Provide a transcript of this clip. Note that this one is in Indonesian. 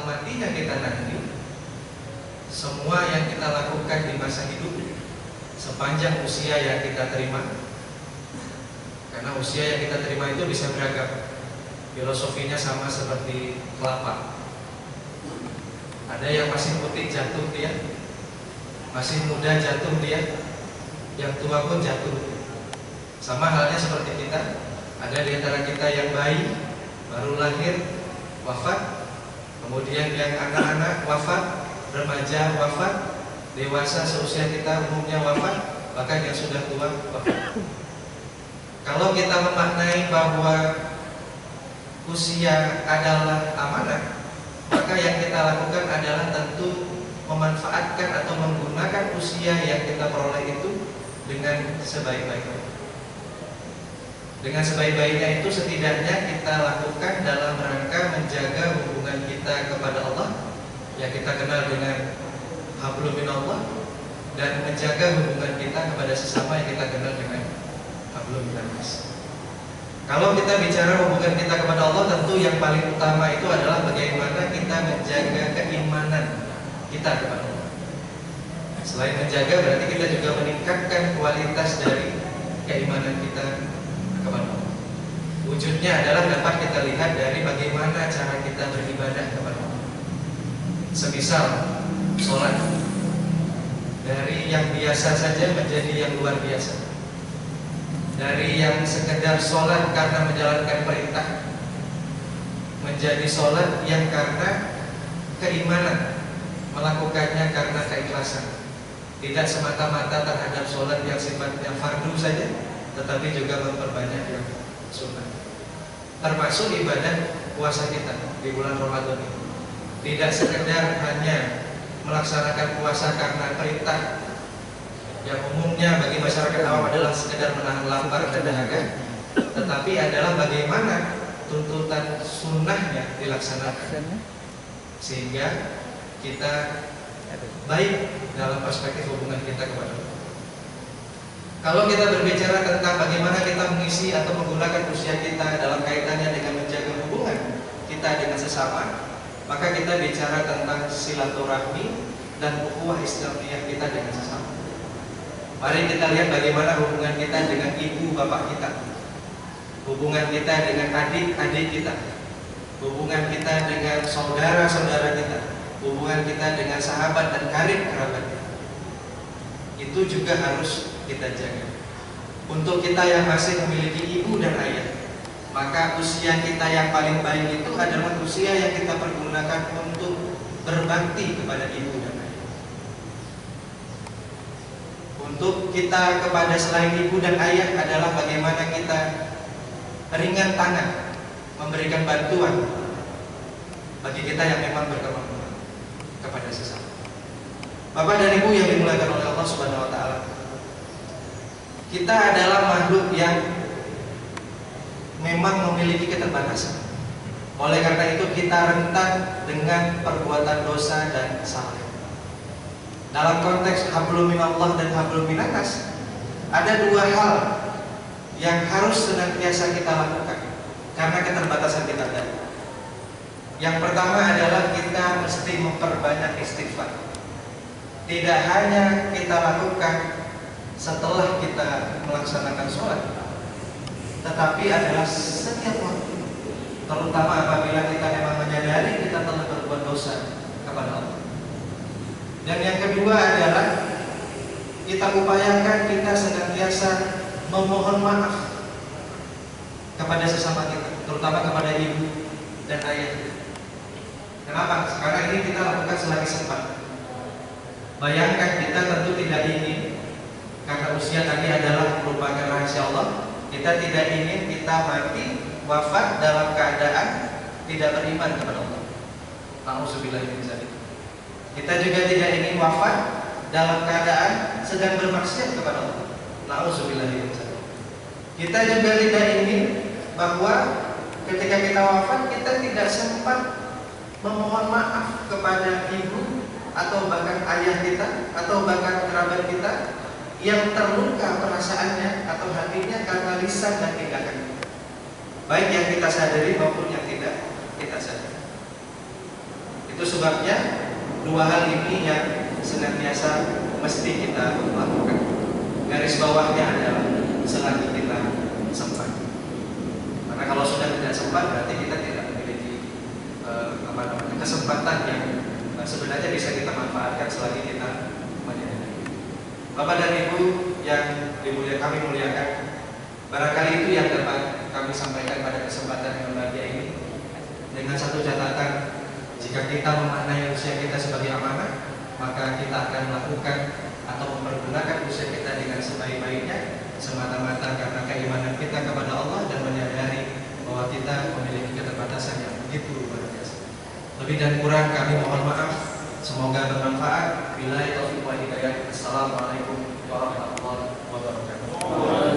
matinya kita nanti, semua yang kita lakukan di masa hidup sepanjang usia yang kita terima, karena usia yang kita terima itu bisa beragam. Filosofinya sama seperti kelapa. Ada yang masih putih jatuh dia, masih muda jatuh dia, yang tua pun jatuh. Sama halnya seperti kita. Ada di antara kita yang bayi baru lahir wafat, kemudian yang anak-anak wafat, remaja wafat, dewasa seusia kita umumnya wafat, bahkan yang sudah tua wafat. Kalau kita memaknai bahwa usia adalah amanah, maka yang kita lakukan adalah tentu memanfaatkan atau menggunakan usia yang kita peroleh itu dengan sebaik-baiknya. Dengan sebaik-baiknya itu setidaknya kita lakukan dalam rangka menjaga hubungan kita kepada Allah, yang kita kenal dengan hablum minallah, dan menjaga hubungan kita kepada sesama yang kita kenal dengan hablum minannas. Kalau kita bicara hubungan kita kepada Allah, tentu yang paling utama itu adalah bagaimana kita menjaga keimanan kita kepada Allah. Selain menjaga, berarti kita juga meningkatkan kualitas dari keimanan kita kepada Allah. Wujudnya adalah dapat kita lihat dari bagaimana cara kita beribadah kepada Allah. Semisal sholat, dari yang biasa saja menjadi yang luar biasa. Dari yang sekedar sholat karena menjalankan perintah menjadi sholat yang karena keimanan, melakukannya karena keikhlasan. Tidak semata-mata terhadap sholat yang sifatnya fardu saja, tetapi juga memperbanyak yang sunnah. Termasuk ibadah puasa kita di bulan Ramadan ini. Tidak sekedar hanya melaksanakan puasa karena perintah yang umumnya bagi masyarakat awam adalah sekedar menahan lapar dan dahaga, tetapi adalah bagaimana tuntutan sunnahnya dilaksanakan sehingga kita baik dalam perspektif hubungan kita kepada Allah. Kalau kita berbicara tentang bagaimana kita mengisi atau menggunakan usia kita dalam kaitannya dengan menjaga hubungan kita dengan sesama, maka kita bicara tentang silaturahmi dan ukhuwah Islamiyah kita dengan sesama. Mari kita lihat bagaimana hubungan kita dengan ibu bapak kita, hubungan kita dengan adik-adik kita, hubungan kita dengan saudara-saudara kita, hubungan kita dengan sahabat dan karib kerabat kita. Itu juga harus kita jaga. Untuk kita yang masih memiliki ibu dan ayah, maka usia kita yang paling baik itu adalah usia yang kita pergunakan untuk berbakti kepada ibu dan ayah. Untuk kita kepada selain ibu dan ayah adalah bagaimana kita ringan tangan memberikan bantuan bagi kita yang memang berkemampuan kepada sesama. Bapak dan Ibu yang dimuliakan oleh Allah Subhanahu wa taala, kita adalah makhluk yang memang memiliki keterbatasan. Oleh karena itu kita rentan dengan perbuatan dosa dan salah. Dalam konteks hablum minallah dan hablum minannas, ada dua hal yang harus senantiasa kita lakukan karena keterbatasan kita tadi. Yang pertama adalah kita mesti memperbanyak istighfar. Tidak hanya kita lakukan setelah kita melaksanakan sholat, tetapi adalah setiap waktu, terutama apabila kita memang menyadari kita telah berbuat dosa kepada Allah. Dan yang kedua adalah kita upayakan kita senantiasa memohon maaf kepada sesama kita, terutama kepada ibu dan ayah kita. Kenapa? Karena ini kita lakukan selagi sempat. Bayangkan kita tentu tidak ingin, karena usia tadi adalah merupakan rahasia Allah, kita tidak ingin kita mati wafat dalam keadaan tidak beriman kepada Allah. Nauzubillah min dzalik. Kita juga tidak ingin wafat dalam keadaan sedang bermaksiat kepada Allah. Nauzubillah min dzalik. Kita juga tidak ingin bahwa ketika kita wafat kita tidak sempat memohon maaf kepada ibu atau bahkan ayah kita atau bahkan kerabat kita yang terluka perasaannya atau hatinya karena lisan dan tindakan, baik yang kita sadari maupun yang tidak kita sadari. Kita Itu sebabnya dua hal ini yang senantiasa mesti kita lakukan. Garis bawahnya adalah selagi kita sempat. Karena kalau sudah tidak sempat berarti kita tidak memiliki kesempatan yang sebenarnya bisa kita manfaatkan selagi kita menyadari. Bapak dan Ibu yang kami muliakan, barangkali itu yang dapat kami sampaikan pada kesempatan yang berbahagia ini, dengan satu catatan: jika kita memaknai usia kita sebagai amanah, maka kita akan melakukan atau mempergunakan usia kita dengan sebaik-baiknya, semata-mata karena keimanan kita kepada Allah dan menyadari bahwa kita memiliki keterbatasan yang begitu luar biasa. Lebih dan kurang kami mohon maaf. Semoga bermanfaat. Billahi taufiq wal hidayah. Assalamualaikum warahmatullahi wabarakatuh.